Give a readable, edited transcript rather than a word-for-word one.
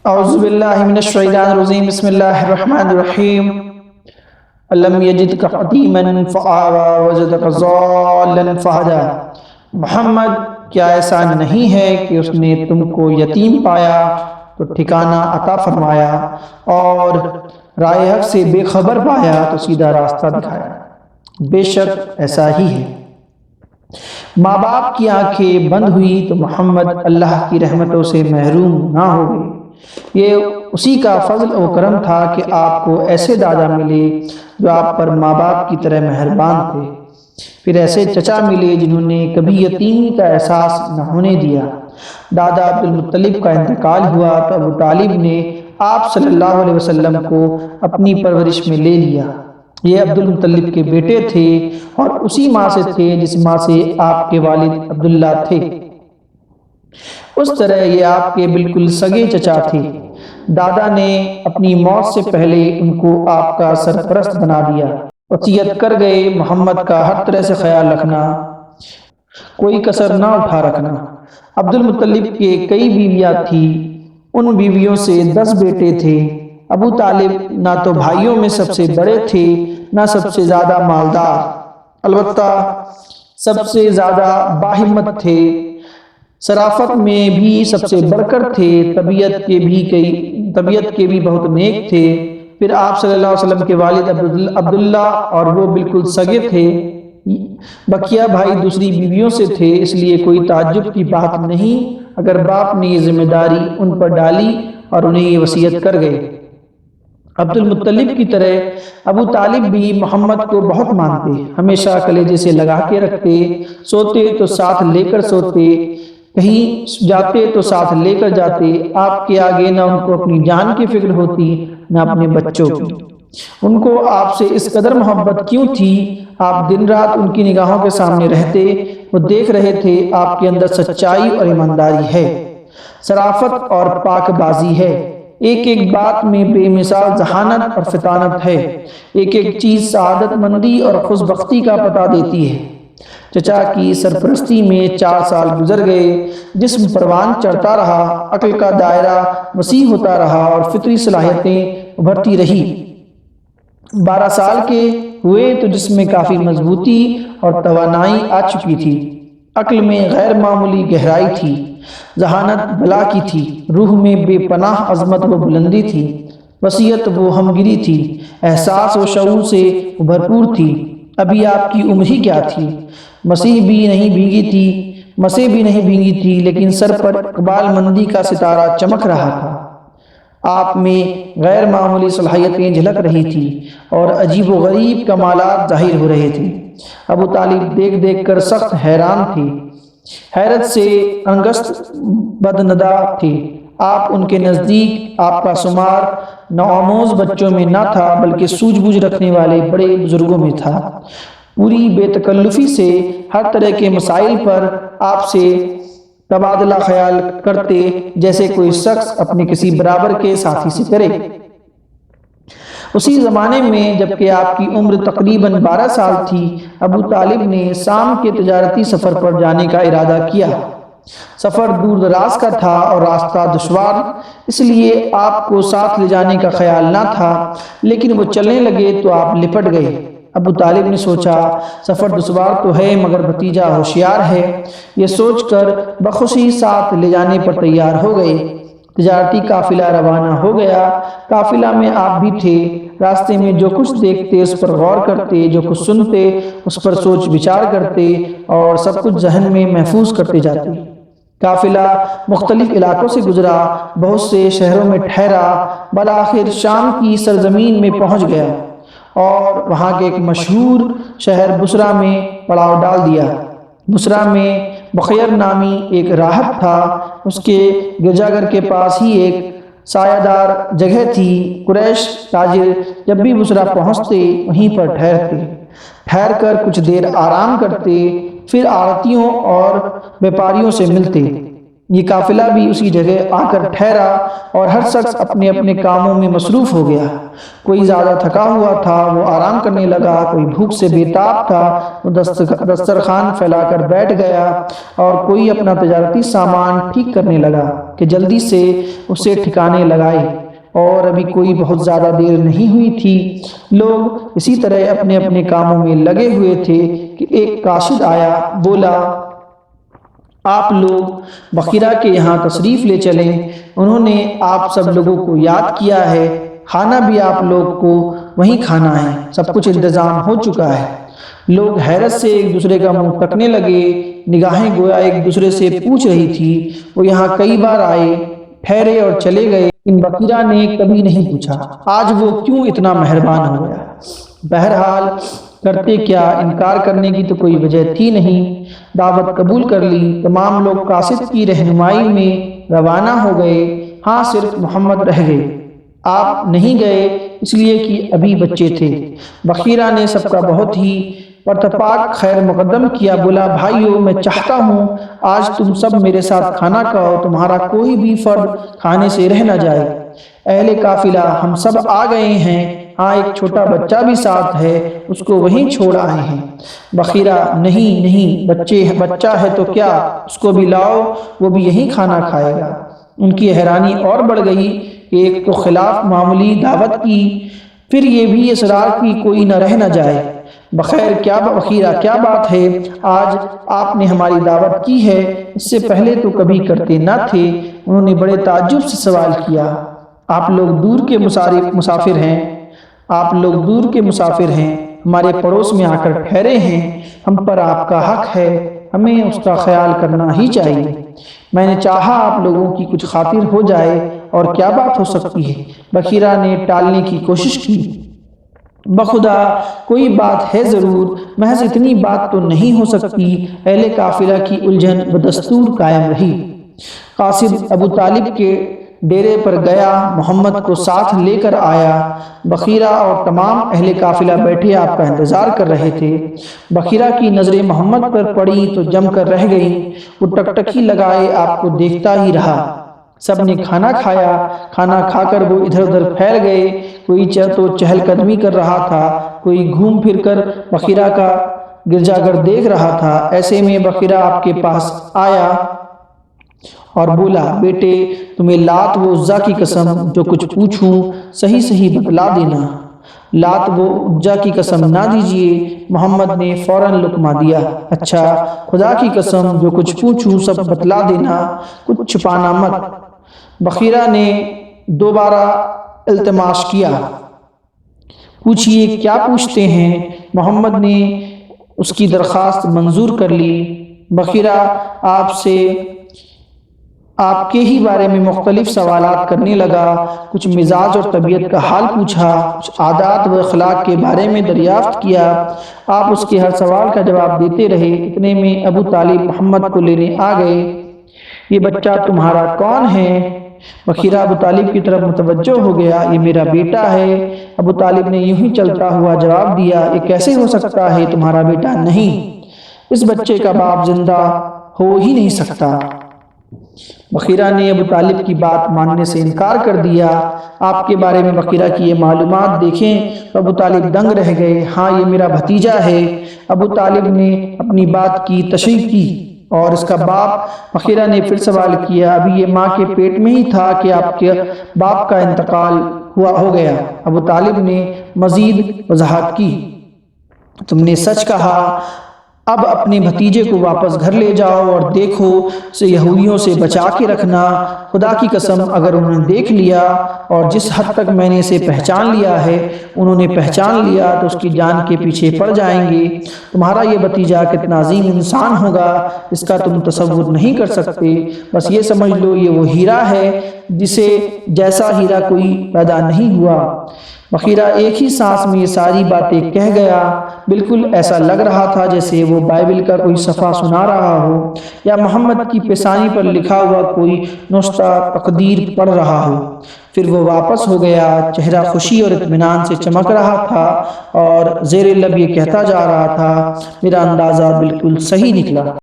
اعوذ باللہ من الشیطان الرجیم بسم اللہ الرحمن الرحیم الم یجدک یتیما فآوی ووجدک ضالا فہدی۔ محمد کیا ایسا نہیں ہے کہ اس نے تم کو یتیم پایا تو ٹھکانہ عطا فرمایا، اور راہ حق سے بے خبر پایا تو سیدھا راستہ دکھایا؟ بے شک ایسا ہی ہے۔ ماں باپ کی آنکھیں بند ہوئی تو محمد اللہ کی رحمتوں سے محروم نہ ہو گئے۔ یہ اسی کا فضل و کرم تھا کہ آپ کو ایسے دادا ملے جو آپ پر ماں باپ کی طرح مہربان تھے، پھر ایسے چچا ملے جنہوں نے کبھی یتیمی کا احساس نہ ہونے دیا۔ دادا عبد المطلب کا انتقال ہوا تو ابو طالب نے آپ صلی اللہ علیہ وسلم کو اپنی پرورش میں لے لیا۔ یہ عبد المطلب کے بیٹے تھے اور اسی ماں سے تھے جس ماں سے آپ کے والد عبداللہ تھے، اس طرح یہ آپ کے بالکل سگے چچا تھے۔ دادا نے اپنی موت سے پہلے ان کو آپ کا سرپرست بنا دیا۔ وصیت کر گئے محمد کا ہر طرح سے خیال رکھنا، کوئی کسر نہ اٹھا رکھنا۔ عبد المطلب کے کئی بیویاں تھیں، ان بیویوں سے 10 بیٹے تھے۔ ابو طالب نہ تو بھائیوں میں سب سے بڑے تھے نہ سب سے زیادہ مالدار، البتہ سب سے زیادہ باہمت تھے، شرافت میں بھی سب سے بڑھ کر تھے، طبیعت کے بھی بہت نیک تھے۔ پھر آپ صلی اللہ علیہ وسلم کے والد عبداللہ اور وہ بالکل سگے تھے۔ بقیہ بھائی دوسری بیویوں سے تھے، اس لیے کوئی تعجب کی بات نہیں اگر باپ نے یہ ذمہ داری ان پر ڈالی اور انہیں یہ وصیت کر گئے۔ عبد المطلب کی طرح ابو طالب بھی محمد کو بہت مانتے، ہمیشہ کلیجے سے لگا کے رکھتے، سوتے تو ساتھ لے کر سوتے، کہیں جاتے تو ساتھ لے کر جاتے۔ آپ کے آگے نہ ان کو اپنی جان کی فکر ہوتی نہ اپنے بچوں کی۔ ان کو آپ سے اس قدر محبت کیوں تھی؟ آپ دن رات ان کی نگاہوں کے سامنے رہتے، وہ دیکھ رہے تھے آپ کے اندر سچائی اور ایمانداری ہے، شرافت اور پاک بازی ہے، ایک ایک بات میں بے مثال ذہانت اور فطانت ہے، ایک ایک چیز سعادت مندی اور خوشبختی کا پتہ دیتی ہے۔ چچا کی سرپرستی میں 4 سال گزر گئے، جسم پروان چڑھتا رہا، عقل کا دائرہ وسیع ہوتا رہا اور فطری صلاحیتیں ابھرتی رہی۔ 12 سال کے ہوئے تو جسم میں کافی مضبوطی اور توانائی آ چکی تھی، عقل میں غیر معمولی گہرائی تھی، ذہانت بلا کی تھی، روح میں بے پناہ عظمت و بلندی تھی، وسعت و ہمگیری تھی، احساس و شعور سے بھرپور تھی۔ ابھی آپ کی عمر ہی کیا تھی؟ مسیح بھی نہیں بھینگی تھی، لیکن سر پر اقبال مندی کا ستارہ چمک رہا تھا۔ آپ میں غیر معمولی صلاحیتیں جھلک رہی تھی اور عجیب و غریب کمالات ظاہر ہو رہے تھے۔ ابو طالب دیکھ دیکھ کر سخت حیران تھے، حیرت سے انگشت بدندا تھے۔ آپ ان کے نزدیک آپ کا شمار نوآموز بچوں میں نہ تھا بلکہ سوجھ بوجھ رکھنے والے بڑے بزرگوں میں تھا۔ پوری بے تکلفی سے ہر طرح کے مسائل پر آپ سے تبادلہ خیال کرتے، جیسے کوئی شخص اپنے کسی برابر کے ساتھی سے کرے۔ اسی زمانے میں جبکہ آپ کی عمر تقریباً 12 سال تھی، ابو طالب نے شام کے تجارتی سفر پر جانے کا ارادہ کیا۔ سفر دور دراز کا تھا اور راستہ دشوار، اس لیے آپ کو ساتھ لے جانے کا خیال نہ تھا، لیکن وہ چلنے لگے تو آپ لپٹ گئے۔ ابو طالب نے سوچا سفر دشوار تو ہے مگر بھتیجا ہوشیار ہے، یہ سوچ کر بخوشی ساتھ لے جانے پر تیار ہو گئے۔ تجارتی قافلہ روانہ ہو گیا۔ قافلہ میں آپ بھی تھے۔ راستے میں جو کچھ دیکھتے اس پر غور کرتے، جو کچھ سنتے اس پر سوچ بچار کرتے اور سب کچھ ذہن میں محفوظ کرتے جاتے۔ قافلہ مختلف علاقوں سے گزرا، بہت سے شہروں میں ٹھہرا، بالآخر شام کی سرزمین میں پہنچ گیا اور وہاں کے ایک مشہور شہر بصرہ میں پڑاؤ ڈال دیا۔ بصرہ میں بخیر نامی ایک راہب تھا، اس کے گرجا گھر کے پاس ہی ایک سایہ دار جگہ تھی۔ قریش تاجر جب بھی بصرہ پہنچتے وہیں پر ٹھہر کر کچھ دیر آرام کرتے، پھر آڑتیوں اور بیپاریوں سے ملتے۔ یہ قافلہ بھی اسی جگہ آ کر ٹھہرا اور ہر شخص اپنے اپنے کاموں میں مصروف ہو گیا۔ کوئی زیادہ تھکا ہوا تھا، وہ آرام کرنے لگا، کوئی بھوک سے بے تاب تھا، وہ دسترخوان پھیلا کر بیٹھ گیا، اور کوئی اپنا تجارتی سامان ٹھیک کرنے لگا کہ جلدی سے اسے ٹھکانے لگائے۔ اور ابھی کوئی بہت زیادہ دیر نہیں ہوئی تھی، لوگ اسی طرح اپنے اپنے کاموں میں لگے ہوئے تھے کہ ایک قاصد آیا، بولا، آپ لوگ بخیرہ کے یہاں تشریف لے چلیں، انہوں نے آپ سب لوگوں کو یاد کیا ہے، کھانا بھی آپ لوگ کو وہیں کھانا ہے، سب کچھ انتظام ہو چکا ہے۔ لوگ حیرت سے ایک دوسرے کا منہ تکنے لگے، نگاہیں گویا ایک دوسرے سے پوچھ رہی تھی، وہ یہاں کئی بار آئے، ٹھہرے اور چلے گئے، ان بخیرہ نے کبھی نہیں پوچھا آج وہ کیوں اتنا مہربان ہو گیا۔ بہرحال کرتے کیا، انکار کرنے کی تو کوئی وجہ تھی نہیں، دعوت قبول کر لی۔ تمام لوگ قاصد کی رہنمائی میں روانہ ہو گئے، ہاں صرف محمد رہ گئے۔ آپ نہیں گئے اس لیے کہ ابھی بچے تھے۔ بخیرہ نے سب کا بہت ہی پرتپاک خیر مقدم کیا، بولا، بھائیو، میں چاہتا ہوں آج تم سب میرے ساتھ کھانا کھاؤ، تمہارا کوئی بھی فرد کھانے سے رہ نہ جائے۔ اہل قافلہ، ہم سب آ گئے ہیں، ہاں ایک چھوٹا بچہ بھی ساتھ ہے، اس کو وہیں چھوڑ آئے ہیں۔ بخیرہ، نہیں نہیں، بچہ ہے تو کیا، اس کو بھی لاؤ، وہ بھی یہیں کھانا کھائے گا۔ ان کی حیرانی اور بڑھ گئی کہ ایک تو خلاف معمولی دعوت کی، پھر یہ بھی اصرار کی کوئی نہ رہ نہ جائے۔ بخیر کیا بخیرہ، کیا بات ہے، آج آپ نے ہماری دعوت کی ہے، اس سے پہلے تو کبھی کرتے نہ تھے۔ انہوں نے بڑے تعجب سے سوال کیا، آپ لوگ دور کے مسافر ہیں، آپ لوگ دور کے مسافر ہیں، ہمارے پڑوس میں آ کر ٹھہرے ہیں، ہم پر آپ کا حق ہے، ہمیں اس کا خیال کرنا ہی چاہیے۔ میں نے چاہا آپ لوگوں کی کچھ خاطر ہو جائے، اور کیا بات ہو سکتی ہے؟ بخیرہ نے ٹالنے کی کوشش کی، بخدا کوئی بات ہے ضرور، محض اتنی بات تو نہیں ہو سکتی۔ اہل قافلہ کی الجھن بدستور قائم رہی۔ قاصد ابو طالب کے ڈیرے پر گیا، محمد کو ساتھ لے کر آیا۔ بخیرہ اور تمام اہل قافلہ بیٹھے آپ کا انتظار کر رہے تھے۔ بخیرہ کی نظریں محمد پر پڑی تو جم کر رہ گئیں، وہ ٹکٹکی لگائے آپ کو دیکھتا ہی رہا۔ سب نے کھانا کھایا، کھانا کھا کر وہ ادھر ادھر پھیل گئے، کوئی تو چہل قدمی کر رہا تھا، کوئی گھوم پھر کر بخیرہ کا گرجا گھر دیکھ رہا تھا۔ ایسے میں بخیرہ آپ کے پاس آیا اور بولا، بیٹے، تمہیں لات و عزا کی قسم جو کچھ پوچھوں صحیح صحیح بتلا دینا۔ لات و عزا کی قسم نہ دیجیے، محمد نے فوراً لقمہ دیا۔ اچھا، خدا کی قسم جو کچھ پوچھوں سب بتلا دینا، کچھ چھپانا مت۔ بخیرہ نے دوبارہ التماس کیا، پوچھئے، کیا پوچھتے ہیں؟ محمد نے اس کی درخواست منظور کر لی۔ بخیرہ آپ سے آپ کے ہی بارے میں مختلف سوالات کرنے لگا، کچھ مزاج اور طبیعت کا حال پوچھا، کچھ عادات و اخلاق کے بارے میں دریافت کیا۔ آپ اس کے ہر سوال کا جواب دیتے رہے۔ اتنے میں ابو طالب محمد کو لینے آ گئے۔ یہ بچہ تمہارا کون ہے؟ بخیرہ ابو طالب کی طرف متوجہ ہو گیا، یہ میرا بیٹا ہے۔ ابو طالب نے یوں ہی چلتا ہوا جواب دیا، یہ کیسے ہو سکتا ہے، تمہارا بیٹا نہیں، اس بچے کا باپ زندہ ہو ہی نہیں سکتا۔ بخیرہ نے ابو طالب کی بات ماننے سے انکار کر دیا۔ آپ کے بارے میں بخیرہ کی یہ معلومات دیکھیں تو ابو طالب دنگ رہ گئے۔ ہاں، یہ میرا بھتیجا ہے۔ ابو طالب نے اپنی بات کی تصحیح کی۔ اور اس کا باپ؟ بخیرہ نے پھر سوال کیا، ابھی یہ ماں کے پیٹ میں ہی تھا کہ آپ کے باپ کا انتقال ہو گیا؟ ابو طالب نے مزید وضاحت کی، تم نے سچ کہا، اب اپنے بھتیجے کو واپس گھر لے جاؤ اور دیکھو اسے یہودیوں سے بچا کے رکھنا۔ خدا کی قسم اگر انہوں نے دیکھ لیا، اور جس حد تک میں نے اسے پہچان لیا ہے، انہوں نے پہچان لیا تو اس کی جان کے پیچھے پڑ جائیں گے۔ تمہارا یہ بھتیجا کتنا عظیم انسان ہوگا، اس کا تم تصور نہیں کر سکتے۔ بس یہ سمجھ لو یہ وہ ہیرا ہے جسے جیسا ہیرا کوئی پیدا نہیں ہوا۔ بخیرہ ایک ہی سانس میں یہ ساری باتیں کہہ گیا، بالکل ایسا لگ رہا تھا جیسے وہ بائبل کا کوئی صفحہ سنا رہا ہو، یا محمد کی پیشانی پر لکھا ہوا کوئی نسخہ تقدیر پڑھ رہا ہو۔ پھر وہ واپس ہو گیا، چہرہ خوشی اور اطمینان سے چمک رہا تھا، اور زیر لب یہ کہتا جا رہا تھا، میرا اندازہ بالکل صحیح نکلا۔